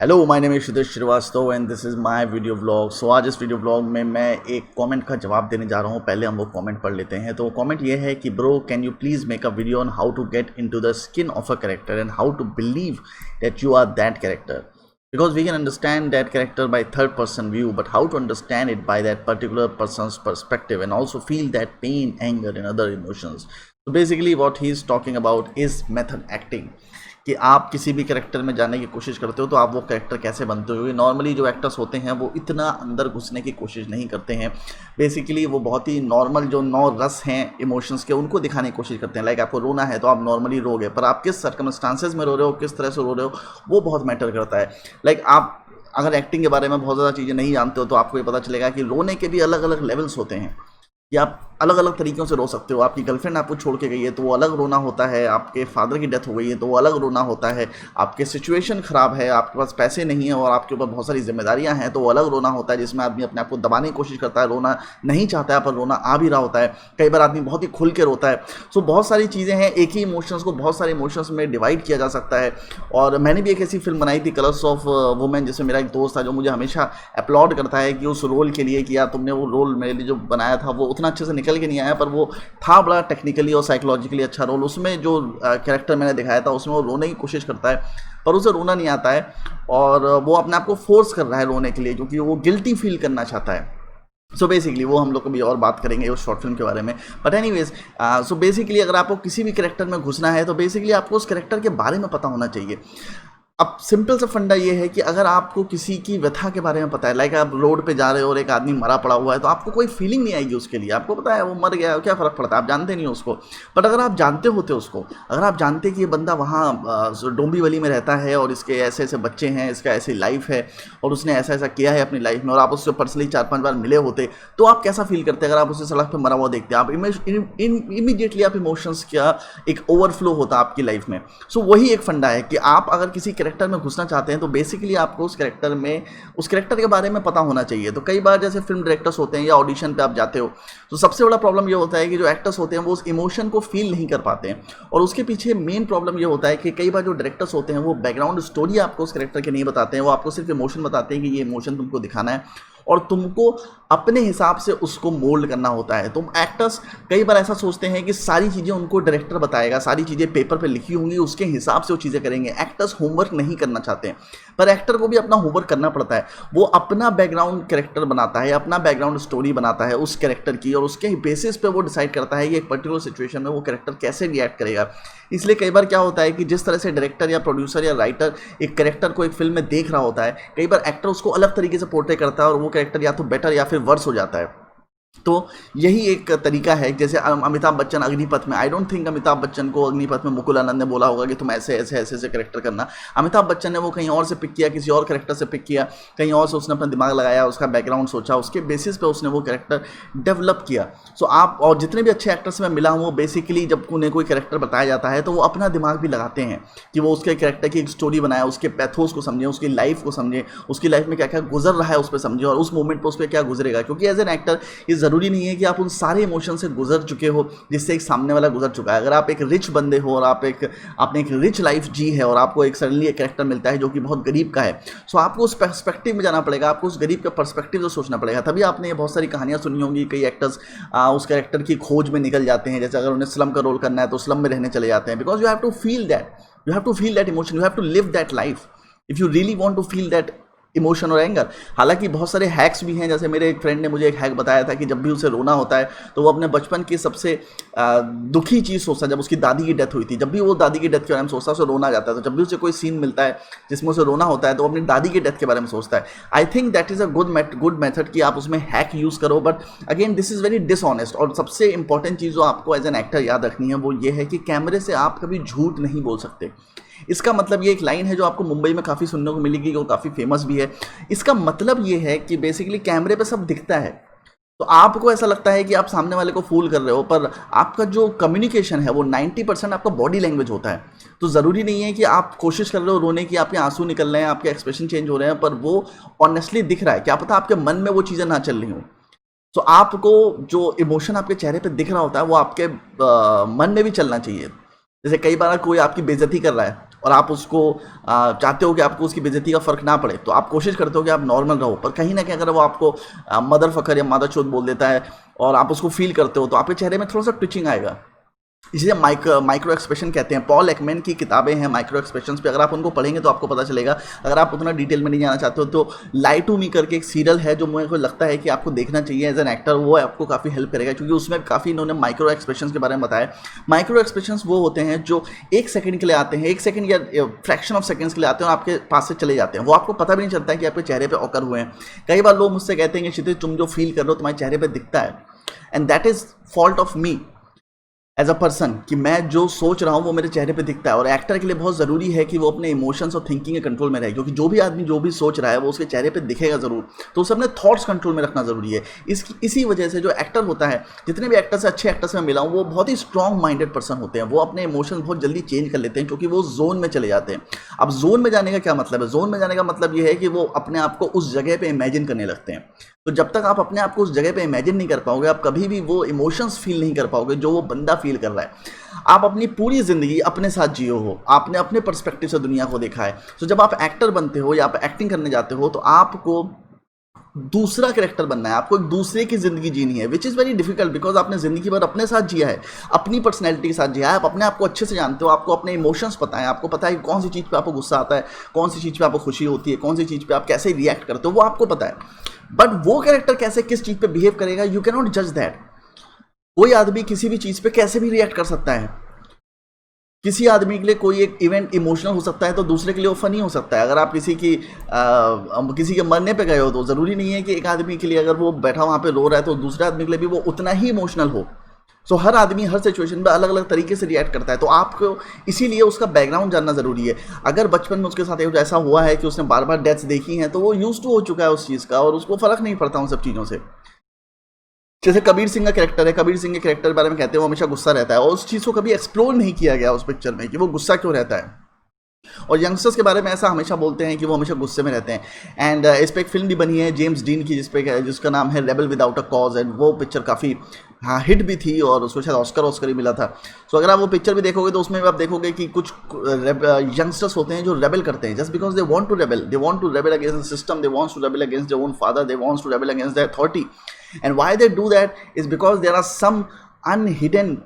Hello my name is Sudesh Srivastava and this is my video vlog. So आज इस video vlog में मैं एक कमेंट का जवाब देने जा रहा हूँ। पहले हम वो कमेंट पढ़ लेते हैं। तो कमेंट ये है कि bro can you please make a video on how to get into the skin of a character and how to believe that you are that character, because we can understand that character by third person view, but how to understand it by that particular person's perspective and also feel that pain, anger and other emotions. So basically what he is talking about is method acting, कि आप किसी भी character में जाने की कोशिश करते हो तो आप वो कैरेक्टर कैसे बनते हो। क्योंकि नॉर्मली जो एक्टर्स होते हैं वो इतना अंदर घुसने की कोशिश नहीं करते हैं। बेसिकली वो बहुत ही नॉर्मल जो नौ रस हैं इमोशंस के उनको दिखाने की कोशिश करते हैं। लाइक आपको रोना है तो आप नॉर्मली रोगे, पर आप किस सर्कमस्टांसेस में रो रहे हो, किस तरह से रो रहे हो, वो बहुत मैटर करता है। लाइक आप अगर एक्टिंग के बारे में बहुत ज़्यादा चीज़ें नहीं जानते हो तो आपको ये पता चलेगा कि रोने के भी अलग अलग लेवल्स होते हैं, कि आप अलग अलग तरीक़ों से रो सकते हो। आपकी गर्लफ्रेंड आपको छोड़ के गई है तो वो अलग रोना होता है, आपके फादर की डेथ हो गई है तो वो अलग रोना होता है, आपके सिचुएशन ख़राब है, आपके पास पैसे नहीं है और आपके ऊपर बहुत सारी जिम्मेदारियां हैं तो वो अलग रोना होता है, जिसमें आदमी अपने आप को दबाने की कोशिश करता है, रोना नहीं चाहता है पर रोना आ भी रहा होता है। कई बार आदमी बहुत ही खुल के रोता है। सो बहुत सारी चीज़ें हैं, एक ही इमोशंस को बहुत सारे इमोशंस में डिवाइड किया जा सकता है। और मैंने भी एक ऐसी फिल्म बनाई थी कलर्स ऑफ वुमेन, जिसमें मेरा एक दोस्त था जो मुझे हमेशा अपलॉड करता है कि उस रोल के लिए कि यार तुमने वो रोल मेरे लिए जो बनाया था वो उतना अच्छे से निकल के नहीं आया, पर वो था बड़ा टेक्निकली और साइकोलॉजिकली अच्छा रोल। उसमें जो कैरेक्टर मैंने दिखाया था उसमें वो रोने की कोशिश करता है पर उसे रोना नहीं आता है और वो अपने आप को फोर्स कर रहा है रोने के लिए, क्योंकि वो गिल्टी फील करना चाहता है। सो बेसिकली वो हम लोग कभी और बात करेंगे उस शॉर्ट फिल्म के बारे में। बट एनीवेज सो बेसिकली अगर आपको किसी भी कैरेक्टर में घुसना है तो बेसिकली आपको उस कैरेक्टर के बारे में पता होना चाहिए। अब सिंपल सा फंडा ये है कि अगर आपको किसी की व्यथा के बारे में पता है, लाइक आप रोड पे जा रहे हो और एक आदमी मरा पड़ा हुआ है तो आपको कोई फीलिंग नहीं आएगी उसके लिए। आपको पता है वो मर गया, क्या फ़र्क पड़ता है, आप जानते नहीं हो उसको। बट अगर आप जानते होते उसको, अगर आप जानते कि ये बंदा वहाँ डोंबिवली में रहता है और इसके ऐसे ऐसे बच्चे हैं, इसका ऐसी लाइफ है और उसने ऐसा ऐसा किया है अपनी लाइफ में, और आप उससे पर्सनली 4-5 बार मिले होते तो आप कैसा फील करते हैं। अगर आप उसे सड़क पर मरा हुआ देखते हैं, आप इमीडिएटली आप इमोशंस का एक ओवरफ्लो होता है आपकी लाइफ में। सो वही एक फंडा है कि आप अगर किसी कैरेक्टर में घुसना चाहते हैं तो बेसिकली आपको उस कैरेक्टर के बारे में पता होना चाहिए। तो कई बार जैसे फिल्म डायरेक्टर्स होते हैं या ऑडिशन पे आप जाते हो तो सबसे बड़ा प्रॉब्लम ये होता है कि जो एक्टर्स होते हैं वो उस इमोशन को फील नहीं कर पाते हैं, और उसके पीछे मेन प्रॉब्लम ये होता है कि कई बार जो डायरेक्टर्स होते हैं वो बैकग्राउंड स्टोरी आपको उस कैरेक्टर के नहीं बताते हैं। वो आपको सिर्फ इमोशन बताते हैं कि ये इमोशन तुमको दिखाना है और तुमको अपने हिसाब से उसको मोल्ड करना होता है। तुम एक्टर्स कई बार ऐसा सोचते हैं कि सारी चीज़ें उनको डायरेक्टर बताएगा, सारी चीज़ें पेपर पे लिखी होंगी, उसके हिसाब से वो चीज़ें करेंगे। एक्टर्स होमवर्क नहीं करना चाहते हैं, पर एक्टर को भी अपना होमवर्क करना पड़ता है। वो अपना बैकग्राउंड कैरेक्टर बनाता है, अपना बैकग्राउंड स्टोरी बनाता है उस कैरेक्टर की, और उसके बेसिस पे वो डिसाइड करता है कि एक पर्टिकुलर सिचुएशन में वो कैरेक्टर कैसे रिएक्ट करेगा। इसलिए कई बार क्या होता है कि जिस तरह से डायरेक्टर या प्रोड्यूसर या राइटर एक कैरेक्टर को एक फिल्म में देख रहा होता है, कई बार एक्टर उसको अलग तरीके से पोर्ट्रे करता है और वो कैरेक्टर या तो बेटर या फिर वर्स हो जाता है। तो यही एक तरीका है। जैसे अमिताभ बच्चन अग्निपथ में, I don't think Amitabh Bachchan को अग्निपथ में मुकुल आनंद ने बोला होगा कि तुम ऐसे ऐसे ऐसे ऐसे कैरेक्टर करना। अमिताभ बच्चन ने वो कहीं और से पिक किया, किसी और कैरेक्टर से पिक किया, कहीं और से उसने अपना दिमाग लगाया, उसका बैकग्राउंड सोचा, उसके बेसिस पे उसने वो कैरेक्टर डेवलप किया। सो आप और जितने भी अच्छे एक्टर्स में मिला हूँ वो बेसिकली जब उन्हें कोई कैरेक्टर बताया जाता है तो वो अपना दिमाग भी लगाते हैं कि वो उसके कैरेक्टर की एक स्टोरी बनाए, उसके पैथोस को समझें, उसकी लाइफ को समझें, उसकी लाइफ में क्या क्या गुजर रहा है उस पर समझें और उस मोमेंट पर उस पर क्या गुजरेगा। क्योंकि एज एन एक्टर ये ज़रूरी नहीं है कि आप उन सारे इमोशन से गुजर चुके हो जिससे एक सामने वाला गुजर चुका है। अगर आप एक रिच बंदे हो और आपने एक रिच लाइफ जी है और आपको एक सडनली एक कैरेक्टर मिलता है जो कि बहुत गरीब का है, सो आपको उस पर्सपेक्टिव में जाना पड़ेगा, आपको उस गरीब का पर्सपेक्टिव से सोचना पड़ेगा। तभी आपने ये बहुत सारी कहानियां सुनी होंगी, कई एक्टर्स उस कैरेक्टर की खोज में निकल जाते हैं। जैसे अगर उन्हें स्लम का रोल करना है तो स्लम में रहने चले जाते हैं, because you have to feel that emotion, you have to live that life if you really want to feel that emotion और एंगर। हालांकि बहुत सारे हैक्स भी हैं। जैसे मेरे एक फ्रेंड ने मुझे एक हैक बताया था कि जब भी उसे रोना होता है तो वो अपने बचपन की सबसे दुखी चीज़ सोचता है। जब उसकी दादी की डेथ हुई थी, जब भी वो दादी की डेथ के बारे में सोचता है उसे रोना आ जाता है। तो जब भी उसे कोई सीन मिलता है जिसमें उसे रोना होता है तो वो अपनी दादी की डेथ के बारे में सोचता है। I think that is a good method कि आप उसमें हैक यूज़ करो, but again this is very dishonest. और सबसे इंपॉर्टेंट चीज़ जो आपको एज एन एक्टर याद रखनी है वो ये है कि कैमरे से आप कभी झूठ नहीं बोल सकते। इसका मतलब ये एक लाइन है जो आपको मुंबई में काफ़ी सुनने को मिलेगी, वो काफ़ी फेमस भी है। इसका मतलब ये है कि बेसिकली कैमरे पे सब दिखता है तो आपको ऐसा लगता है कि आप सामने वाले को फूल कर रहे हो, पर आपका जो कम्युनिकेशन है वो 90% आपका बॉडी लैंग्वेज होता है। तो ज़रूरी नहीं है कि आप कोशिश कर रहे हो रोने की, आपके आंसू निकल रहे हैं, आपके एक्सप्रेशन चेंज हो रहे हैं, पर वो ऑनेस्टली दिख रहा है। क्या पता आपके मन में वो चीज़ें ना चल रही हों। तो आपको जो इमोशन आपके चेहरे पे दिख रहा होता है वो आपके मन में भी चलना चाहिए। जैसे कई बार कोई आपकी बेइज्जती कर रहा है और आप उसको चाहते हो कि आपको उसकी बेइज्जती का फ़र्क ना पड़े, तो आप कोशिश करते हो कि आप नॉर्मल रहो। पर कहीं ना कहीं अगर वो आपको मदर फकर या मादर चोद बोल देता है और आप उसको फील करते हो, तो आपके चेहरे में थोड़ा सा ट्विचिंग आएगा। इसे माइक्रो एक्सप्रेशन कहते हैं। पॉल एकमैन की किताबें हैं माइक्रो एक्सप्रेशंस पे, अगर आप उनको पढ़ेंगे तो आपको पता चलेगा। अगर आप उतना डिटेल में नहीं जाना चाहते हो तो लाई टू मी करके एक सीरियल है जो मुझे को लगता है कि आपको देखना चाहिए एज एन एक्टर, वो आपको काफ़ी हेल्प करेगा, क्योंकि उसमें काफ़ी इन्होंने माइक्रो एक्सप्रेशंस के बारे में बताया। माइक्रो एक्सप्रेशंस वो होते हैं जो 1 सेकंड के लिए आते हैं, 1 सेकंड या फ्रैक्शन ऑफ सेकंड्स के लिए आते हैं और आपके पास से चले जाते हैं। वो आपको पता भी नहीं चलता है कि आपके चेहरे पर ऑकर हुए हैं। कई बार लोग मुझसे कहते हैं कि क्षितिज तुम जो फील कर रहे हो तुम्हारे चेहरे पर दिखता है, and that is fault of me as a person, कि मैं जो सोच रहा हूँ वो मेरे चेहरे पे दिखता है। और एक्टर के लिए बहुत ज़रूरी है कि वो अपने इमोशंस और थिंकिंग के कंट्रोल में रहे, क्योंकि जो भी आदमी जो भी सोच रहा है वो उसके चेहरे पे दिखेगा ज़रूर। तो उसे अपने थॉट्स कंट्रोल में रखना ज़रूरी है। इसी वजह से जो एक्टर होता है, जितने भी एक्टर से अच्छे एक्टर से मैं मिला हूँ, वो बहुत ही स्ट्रॉन्ग माइंडेड पर्सन होते हैं। वो अपने इमोशंस बहुत जल्दी चेंज कर लेते हैं, क्योंकि वो जोन में चले जाते हैं। अब जोन में जाने का क्या मतलब है? जोन में जाने का मतलब ये है कि वो अपने आप को उस जगह पर इमेजिन करने लगते हैं। तो जब तक आप अपने आप को उस जगह पे इमेजिन नहीं कर पाओगे, आप कभी भी वो इमोशंस फील नहीं कर पाओगे जो वो बंदा फील कर रहा है। आप अपनी पूरी ज़िंदगी अपने साथ जियो हो, आपने अपने पर्सपेक्टिव से दुनिया को देखा है। तो जब आप एक्टर बनते हो या आप एक्टिंग करने जाते हो, तो आपको दूसरा कैरेक्टर बनना है, आपको एक दूसरे की ज़िंदगी जीनी है, which is very difficult, because आपने ज़िंदगी भर अपने साथ जिया है, अपनी पर्सनैलिटी के साथ जिया है, आप अपने आप को अच्छे से जानते हो, आपको अपने इमोशंस पता है, आपको पता है कि कौन सी चीज़ पे आपको गुस्सा आता है, कौन सी चीज़ पे आपको खुशी होती है, कौन सी चीज़ पे आप कैसे रिएक्ट करते हो, वो आपको पता है। बट वो कैरेक्टर कैसे किस चीज़ पे बिहेव करेगा, यू कैन नॉट जज दैट। कोई आदमी किसी भी चीज़ पे कैसे भी रिएक्ट कर सकता है। किसी आदमी के लिए कोई एक इवेंट इमोशनल हो सकता है तो दूसरे के लिए वो फनी हो सकता है। अगर आप किसी के मरने पे गए हो तो ज़रूरी नहीं है कि एक आदमी के लिए अगर वो बैठा वहाँ पे रो रहा है तो दूसरे आदमी के लिए भी वो उतना ही इमोशनल हो। सो हर आदमी हर सिचुएशन में अलग अलग तरीके से रिएक्ट करता है। तो आपको इसीलिए उसका बैकग्राउंड जानना ज़रूरी है। अगर बचपन में उसके साथ ऐसा हुआ है कि उसने बार बार डेथ्स देखी हैं तो वो यूज टू हो चुका है उस चीज़ का और उसको फ़र्क नहीं पड़ता उन सब चीज़ों से। जैसे कबीर सिंह का कैरेक्टर है, कबीर सिंह के कैरेक्टर के बारे में कहते हैं वो हमेशा गुस्सा रहता है और उस चीज़ को कभी एक्सप्लोर नहीं किया गया उस पिक्चर में कि वो गुस्सा क्यों रहता है। और यंगस्टर्स के बारे में ऐसा हमेशा बोलते हैं कि वो हमेशा गुस्से में रहते हैं। एंड इस पर एक फिल्म भी बनी है जेम्स डीन की जिसका नाम है rebel without a cause, and वो पिक्चर काफ़ी हिट भी थी और उसको शायद ऑस्कर ही मिला था। सो अगर आप वो पिक्चर भी देखोगे तो उसमें भी आप देखोगे कि कुछ यंगस्टर्स होते हैं जो रेबल करते हैं just because they want to rebel against the system, they wants to rebel against their own father, they wants to rebel against the authority. And why they do that is because there are some unhidden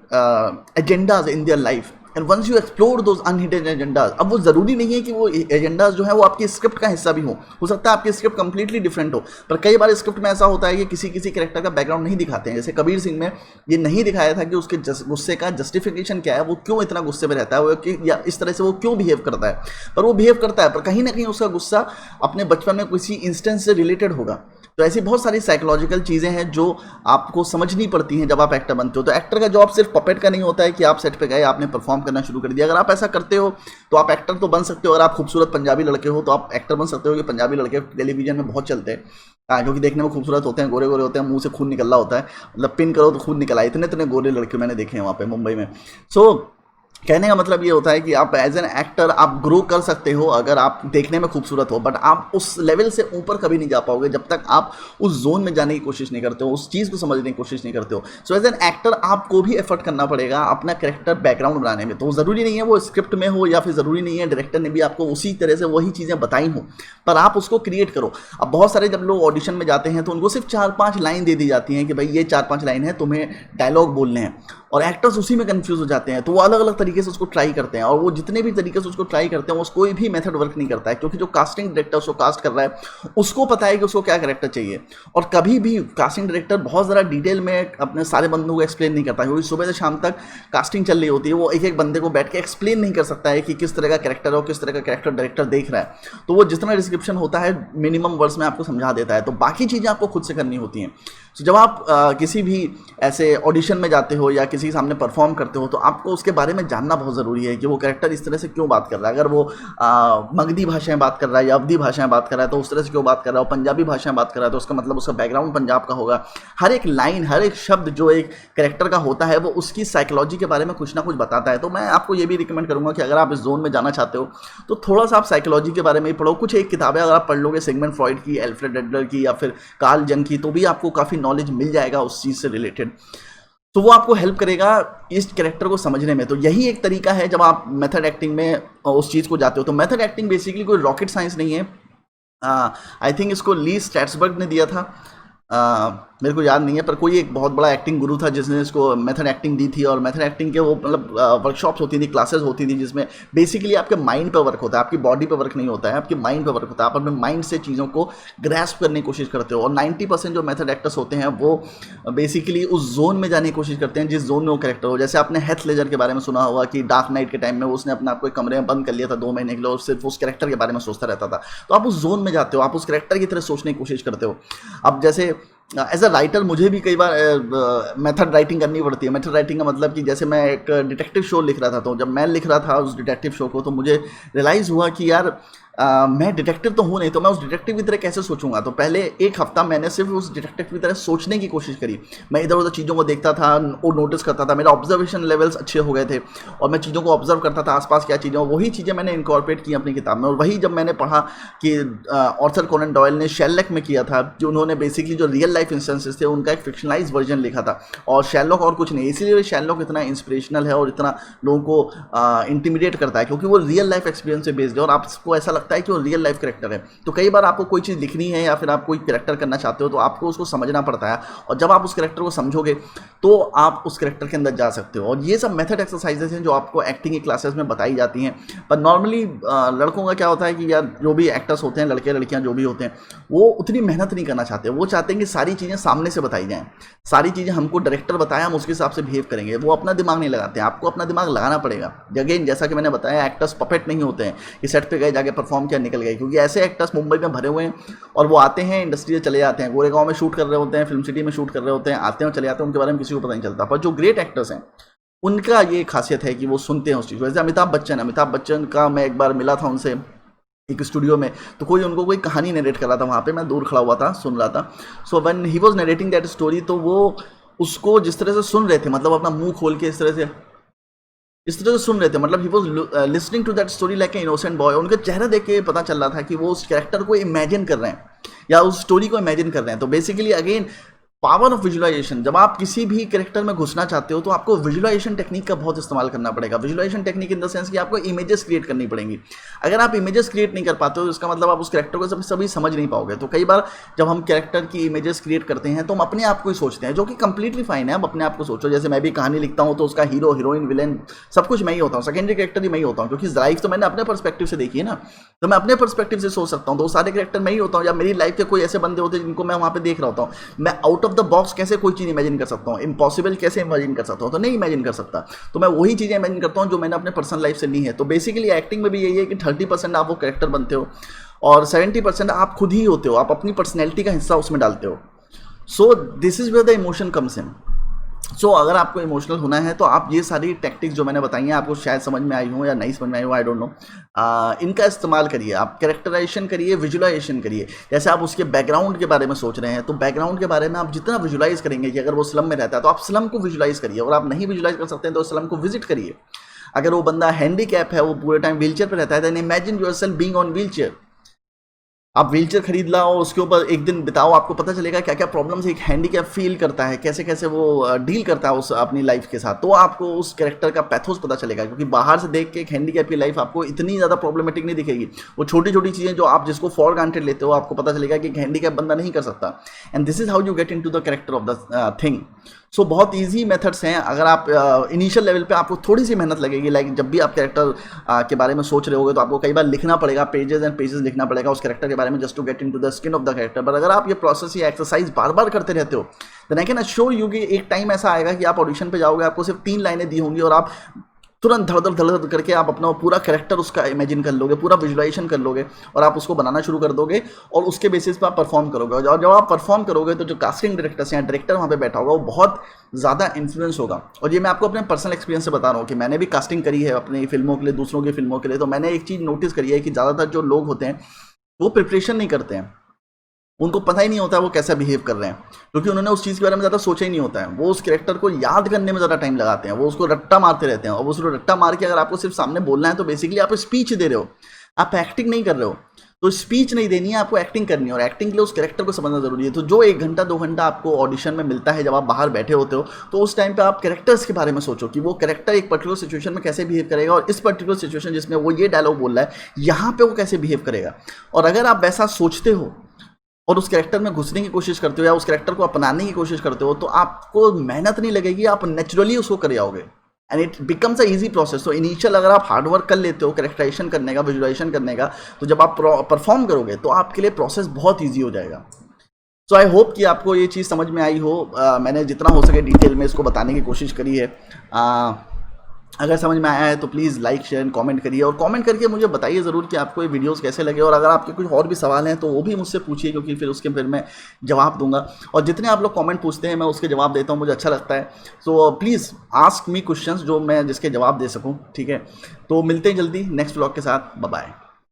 agendas in their life, and once you explore those unhidden agendas, अब वो ज़रूरी नहीं है कि वो agendas जो है वो आपकी स्क्रिप्ट का हिस्सा भी हो सकता है आपकी स्क्रिप्ट कंप्लीटली डिफरेंट हो। पर कई बार स्क्रिप्ट में ऐसा होता है कि किसी कैरेक्टर का बैकग्राउंड नहीं दिखाते हैं। जैसे कबीर सिंह में ये नहीं दिखाया था कि उसके गुस्से का जस्टिफिकेशन क्या है, वो क्यों इतना गुस्से में रहता है, वो या इस तरह से वो क्यों बिहेव करता है। पर वो बिहेव करता है, पर कहीं ना कहीं उसका गुस्सा अपने बचपन में किसी इंस्टेंस से रिलेटेड होगा। तो ऐसी बहुत सारी साइकोलॉजिकल चीज़ें हैं जो आपको समझनी पड़ती हैं जब आप एक्टर बनते हो। तो एक्टर का जॉब सिर्फ पपेट का नहीं होता है कि आप सेट पे गए, आपने परफॉर्म करना शुरू कर दिया। अगर आप ऐसा करते हो तो आप एक्टर तो बन सकते हो। अगर आप खूबसूरत पंजाबी लड़के हो तो आप एक्टर बन सकते हो, कि पंजाबी लड़के टेलीविजन में बहुत चलते हैं क्योंकि देखने में खूबसूरत होते हैं, गोरे गोरे होते हैं, मुंह से खून निकल रहा होता है, मतलब पिन करो तो खून निकला। इतने गोरे लड़के मैंने देखे हैं वहाँ पे मुंबई में। सो कहने का मतलब ये होता है कि आप एज एन एक्टर आप ग्रो कर सकते हो अगर आप देखने में खूबसूरत हो, बट आप उस लेवल से ऊपर कभी नहीं जा पाओगे जब तक आप उस जोन में जाने की कोशिश नहीं करते हो, उस चीज़ को समझने की कोशिश नहीं करते हो। सो एज एन एक्टर आपको भी एफर्ट करना पड़ेगा अपना कैरेक्टर बैकग्राउंड बनाने में। तो ज़रूरी नहीं है वो स्क्रिप्ट में हो या फिर ज़रूरी नहीं है डायरेक्टर ने भी आपको उसी तरह से वही चीज़ें बताई हो, पर आप उसको क्रिएट करो। अब बहुत सारे जब लोग ऑडिशन में जाते हैं तो उनको सिर्फ 4-5 लाइन दे दी जाती हैं कि भाई ये 4-5 लाइन है, तुम्हें डायलॉग बोलने हैं, और एक्टर्स उसी में कंफ्यूज हो जाते हैं। तो वो अलग अलग तरीके से उसको ट्राई करते हैं और वो जितने भी तरीके से उसको ट्राई करते हैं उस कोई भी मेथड वर्क नहीं करता है, क्योंकि जो कास्टिंग डायरेक्टर उसको कास्ट कर रहा है उसको पता है कि उसको क्या कैरेक्टर चाहिए। और कभी भी कास्टिंग डायरेक्टर बहुत ज़्यादा डिटेल में अपने सारे बंदों को एक्सप्लेन नहीं करता, क्योंकि सुबह से शाम तक कास्टिंग चल रही होती है। वो एक एक बंदे को बैठ के एक्सप्लेन नहीं कर सकता है कि किस तरह का कैरेक्टर हो, किस तरह का कैरेक्टर डायरेक्टर देख रहा है। तो वो जितना डिस्क्रिप्शन होता है मिनिमम वर्ड्स में आपको समझा देता है। तो बाकी चीज़ें आपको खुद से करनी होती हैं। तो जब आप किसी भी ऐसे ऑडिशन में जाते हो या किसी के सामने परफॉर्म करते हो तो आपको उसके बारे में जानना बहुत ज़रूरी है कि वो कैरेक्टर इस तरह से क्यों बात कर रहा है। अगर वो मगधी भाषाएं बात कर रहा है या अवधी भाषाएं बात कर रहा है तो उस तरह से क्यों बात कर रहा है, पंजाबी भाषाएं बात कर रहा है तो उसका मतलब उसका बैकग्राउंड पंजाब का होगा। हर एक लाइन, हर एक शब्द जो एक कैरेक्टर का होता है वो उसकी साइकोलॉजी के बारे में कुछ ना कुछ बताता है। तो मैं आपको ये भी रिकमेंड करूँगा कि अगर आप इस जोन में जाना चाहते हो तो थोड़ा सा आप साइकोलॉजी के बारे में ही पढ़ो। कुछ एक किताबें अगर आप पढ़ लोगे सिगमंड फ्रॉइड की, एल्फ्रेड एडलर की या फिर कार्ल जंग की, तो भी आपको काफ़ी नॉलेज मिल जाएगा उस चीज़ से रिलेटेड। तो वो आपको हेल्प करेगा इस कैरेक्टर को समझने में। तो यही एक तरीका है जब आप मेथड एक्टिंग में उस चीज़ को जाते हो। तो मेथड एक्टिंग बेसिकली कोई रॉकेट साइंस नहीं है। आई थिंक इसको ली स्ट्रैसबर्ग ने दिया था, मेरे को याद नहीं है, पर कोई एक बहुत बड़ा एक्टिंग गुरु था जिसने इसको मेथड एक्टिंग दी थी। और मेथड एक्टिंग के वो मतलब वर्कशॉप्स होती थी, क्लासेस होती थी, जिसमें बेसिकली आपके माइंड पे वर्क होता है, आपकी बॉडी पे वर्क नहीं होता है, आपके माइंड पे वर्क होता है। आप अपने माइंड से चीज़ों को ग्रैस्प करने की कोशिश करते हो। और 90% जो मेथड एक्टर्स होते हैं वो बेसिकली उस जोन में जाने की कोशिश करते हैं जिस जोन में वो कैरेक्टर हो। जैसे आपने हेथ लेजर के बारे में सुना होगा कि डार्क नाइट के टाइम में उसने अपने आप को एक कमरे में बंद कर लिया था 2 महीने के लिए और सिर्फ उस कैरेक्टर के बारे में सोचता रहता था। तो आप उस जोन में जाते हो, आप उस कैरेक्टर की तरह सोचने की कोशिश करते हो। अब जैसे एज अ राइटर मुझे भी कई बार मेथड राइटिंग करनी पड़ती है। मेथड राइटिंग का मतलब कि जैसे मैं एक डिटेक्टिव शो लिख रहा था, तो जब मैं लिख रहा था उस डिटेक्टिव शो को, तो मुझे रियलाइज़ हुआ कि यार मैं डिटेक्टिव तो हूँ नहीं, तो मैं उस डिटेक्टिव की तरह कैसे सोचूंगा। तो पहले 1 हफ्ता मैंने सिर्फ उस डिटेक्टिव की तरह सोचने की कोशिश करी। मैं इधर उधर चीज़ों को देखता था और नोटिस करता था, मेरा ऑब्जर्वेशन लेवल्स अच्छे हो गए थे और मैं चीज़ों को ऑब्जर्व करता था आसपास क्या चीज़ें, वही चीज़ें मैंने इनकॉर्पोरेट की अपनी किताब में। और वही जब मैंने पढ़ा कि ऑर्थर कोनन डॉयल ने शेरलॉक में किया था, कि उन्होंने बेसिकली जो रियल लाइफ इंस्टेंसेस थे उनका एक फिक्शनलाइज वर्जन लिखा था। और शेरलॉक और कुछ नहीं, इसीलिए शेरलॉक इतना इंस्पिरेशनल है और इतना लोगों को इंटिमिडेट करता है, क्योंकि वो रियल लाइफ एक्सपीरियंस से बेस्ड है और आपको ऐसा लगता है कि वो रियल लाइफ कैरेक्टर है। तो कई बार आपको कोई चीज़ लिखनी है या फिर आप कोई कैरेक्टर करना चाहते हो तो आपको उसको समझना पड़ता है, और जब आप उस कैरेक्टर को समझोगे तो आप उस कैरेक्टर के अंदर जा सकते हो। और ये सब मेथड एक्सरसाइजेस हैं जो आपको एक्टिंग की क्लासेस में बताई जाती हैं। पर नॉर्मली लड़कों का क्या होता है कि यार जो भी एक्टर्स होते हैं, लड़के लड़कियां जो भी होते हैं, वो उतनी मेहनत नहीं करना चाहते। वो चाहते हैं कि सारी चीज़ें सामने से बताई जाएँ, सारी चीज़ें हमको डायरेक्टर बताया, हम उसके हिसाब से बिहेव करेंगे। वो अपना दिमाग नहीं लगाते हैं, आपको अपना दिमाग लगाना पड़ेगा। अगेन जैसा कि मैंने बताया, एक्टर्स पपेट नहीं होते हैं कि सेट पे गए, जाके परफॉर्म किया, निकल गए। क्योंकि ऐसे एक्टर्स मुंबई में भरे हुए हैं और वो आते हैं, इंडस्ट्री से चले जाते हैं, गोरेगांव में शूट कर रहे होते हैं, फिल्म सिटी में शूट कर रहे होते हैं, आते हैं और चले जाते हैं, उनके बारे में किसी को पता नहीं चलता। पर जो ग्रेट एक्टर्स हैं उनका ये खासियत है कि वो सुनते हैं उस चीज़ को। जैसे अमिताभ बच्चन का मैं एक बार मिला था उनसे एक स्टूडियो में, तो उनको कोई कहानी नरेट कर रहा था, वहाँ पे मैं दूर खड़ा हुआ था, सुन रहा था। So when he was narrating that story, तो वो उसको जिस तरह से सुन रहे थे, मतलब अपना मुंह खोल के इस तरह से सुन रहे थे, मतलब he was listening to that story like a innocent boy. उनके चेहरा देख के पता चल रहा था कि वो उस कैरेक्टर को इमेजिन कर रहे हैं या उस स्टोरी को इमेजिन कर रहे हैं। तो basically again power of visualization, जब आप किसी भी कैरेक्टर में घुसना चाहते हो तो आपको विजुअलाइजेशन टेक्निक का बहुत इस्तेमाल करना पड़ेगा। Visualization technique in the sense कि आपको इमेजेस क्रिएट करनी पड़ेंगी। अगर आप इमेजेस क्रिएट नहीं कर पाते हो तो इसका मतलब आप उस कैरेक्टर को सभी समझ नहीं पाओगे। तो कई बार जब हम कैरेक्टर की इमेजेस क्रिएट करते हैं तो हम अपने आप को ही सोचते हैं, जो कि कंप्लीटली फाइन है। आप अपने आप को सोचो, जैसे मैं भी कहानी लिखता हूँ तो उसका हीरो, हीरोइन, विलेन सब कुछ मैं ही होता हूँ, सेकेंडरी कैरेक्टर ही मैं ही होता हूँ, क्योंकि लाइफ तो मैंने अपने पर्सपेक्टिव से देखी है ना, तो मैं अपने पर्सपेक्टिव से सोच सकता हूँ। तो सारे कैरेक्टर मैं ही होता हूँ, या मेरी लाइफ के कोई ऐसे बंदे होते हैं जिनको मैं वहाँ पे देख रहा होता हूँ। मैं आउट ऑफ द बॉक्स कैसे कोई चीज़ इमेजिन कर सकता हूँ, इम्पॉसिबल कैसे इमेजिन कर सकता हूँ, तो नहीं इमेजिन कर सकता। तो मैं वही चीज़ें इमेजिन करता हूँ जो मैंने अपने पर्सनल लाइफ से ली है। तो बेसिकली एक्टिंग में भी यही है कि 30% आप वो कैरेक्टर बनते हो और 70% आप खुद ही होते हो, आप अपनी पर्सनैलिटी का हिस्सा उसमें डालते हो। So this is where the emotion comes in. So अगर आपको इमोशनल होना है तो आप ये सारी टैक्टिक्स जो मैंने बताई हैं, आपको शायद समझ में आई हो या नहीं समझ में आई हो, आई डोंट नो, इनका इस्तेमाल करिए। आप कैरेक्टराइजेशन करिए, विजुअलाइजेशन करिए। जैसे आप उसके बैकग्राउंड के बारे में सोच रहे हैं तो बैकग्राउंड के बारे में आप जितना विजुअलाइज करेंगे, कि अगर वो स्लम में रहता है तो आप स्लम को विजुअलाइज करिए, और आप नहीं विजुअलाइज कर सकते हैं तो स्लम को विजिट करिए। अगर वो बंदा हैंडीकैप है, वो पूरे टाइम व्हीलचेयर पर रहता है, then imagine yourself being on wheelchair. आप व्हीलचेयर खरीद लाओ, उसके ऊपर एक दिन बिताओ, आपको पता चलेगा क्या क्या प्रॉब्लम्स एक हैंडीकैप फील करता है, कैसे कैसे वो डील करता है उस अपनी लाइफ के साथ। तो आपको उस कैरेक्टर का पैथोस पता चलेगा, क्योंकि बाहर से देख के एक हैंडीकैप की लाइफ आपको इतनी ज़्यादा प्रॉब्लमेटिक नहीं दिखेगी। वो छोटी छोटी चीज़ें जो आप जिसको फॉर ग्रांटेड लेते हो, आपको पता चलेगा कि एक हैंडीकैप बंदा नहीं कर सकता। And this is how you get into the character of the thing. So बहुत ईजी मेथड्स हैं। अगर आप इनिशियल लेवल पे आपको थोड़ी सी मेहनत लगेगी, लाइक जब भी आप कैरेक्टर के बारे में सोच रहे होगे तो आपको कई बार लिखना पड़ेगा, पेजेस एंड पेजेस लिखना पड़ेगा उस कैरेक्टर के बारे में, just to get into the skin of the character. But अगर आप ये प्रोसेस या एक्सरसाइज बार बार करते रहते हो, then I can assure you कि एक टाइम ऐसा आएगा कि आप ऑडिशन पे जाओगे, आपको सिर्फ 3 लाइनें दी होंगी और आप तुरंत धड़ करके आप अपना पूरा कैरेक्टर उसका इमेजिन कर लोगे, पूरा विजुअलाइजेशन कर लोगे और आप उसको बनाना शुरू कर दोगे और उसके बेसिस पे आप परफॉर्म करोगे। और जब आप परफॉर्म करोगे तो जो कास्टिंग डायरेक्टर्स हैं, डायरेक्टर वहाँ पे बैठा होगा, वो बहुत ज़्यादा इन्फ्लुएंस होगा। और ये मैं आपको अपने पर्सनल एक्सपीरियंस से बता रहा हूँ कि मैंने भी कास्टिंग करी है अपनी फिल्मों के लिए, दूसरों की फिल्मों के लिए। तो मैंने एक चीज़ नोटिस करी है कि ज़्यादातर जो लोग होते हैं वो प्रिपरेशन नहीं करते हैं, उनको पता ही नहीं होता है वो कैसा बिहेव कर रहे हैं, क्योंकि उन्होंने उस चीज़ के बारे में ज़्यादा सोचा ही नहीं होता है। वो उस कैरेक्टर को याद करने में ज़्यादा टाइम लगाते हैं, वो उसको रट्टा मारते रहते हैं। और उसको रट्टा मार के अगर आपको सिर्फ सामने बोलना है तो बेसिकली आप स्पीच दे रहे हो, आप एक्टिंग नहीं कर रहे हो। तो स्पीच नहीं देनी है, आपको एक्टिंग करनी है, और एक्टिंग के लिए उस कैरेक्टर को समझना जरूरी है। तो जो 1 घंटा 2 घंटा आपको ऑडिशन में मिलता है जब आप बाहर बैठे होते हो, तो उस टाइम पे आप कैरेक्टर्स के बारे में सोचो कि वो कैरेक्टर एक पर्टिकुलर सिचुएशन में कैसे बिहेव करेगा, और इस पर्टिकुलर सिचुएशन जिसमें वो ये डायलॉग बोल रहा है यहाँ पे वो कैसे बिहेव करेगा। और अगर आप वैसा सोचते हो और उस कैरेक्टर में घुसने की कोशिश करते हो या उस कैरेक्टर को अपनाने की कोशिश करते हो, तो आपको मेहनत नहीं लगेगी, आप नेचुरली उसको कर जाओगे and it becomes a easy process. तो इनिशियल अगर आप हार्ड वर्क कर लेते हो कैरेक्टराइजेशन करने का, विजुअलाइजेशन करने का, तो जब आप परफॉर्म करोगे तो आपके लिए प्रोसेस बहुत ईजी हो जाएगा। सो आई होप कि आपको ये चीज़ समझ में आई हो। मैंने जितना हो सके डिटेल में इसको बताने की कोशिश करी है। अगर समझ में आया है तो please like share and comment करिए, और कमेंट करके मुझे बताइए ज़रूर कि आपको ये वीडियोस कैसे लगे, और अगर आपके कुछ और भी सवाल हैं तो वो भी मुझसे पूछिए, क्योंकि फिर मैं जवाब दूंगा। और जितने आप लोग कमेंट पूछते हैं मैं उसके जवाब देता हूँ, मुझे अच्छा लगता है। So please ask me questions जो मैं जिसके जवाब दे सकूँ, ठीक है। तो मिलते हैं जल्दी नेक्स्ट व्लॉग के साथ। Bye bye.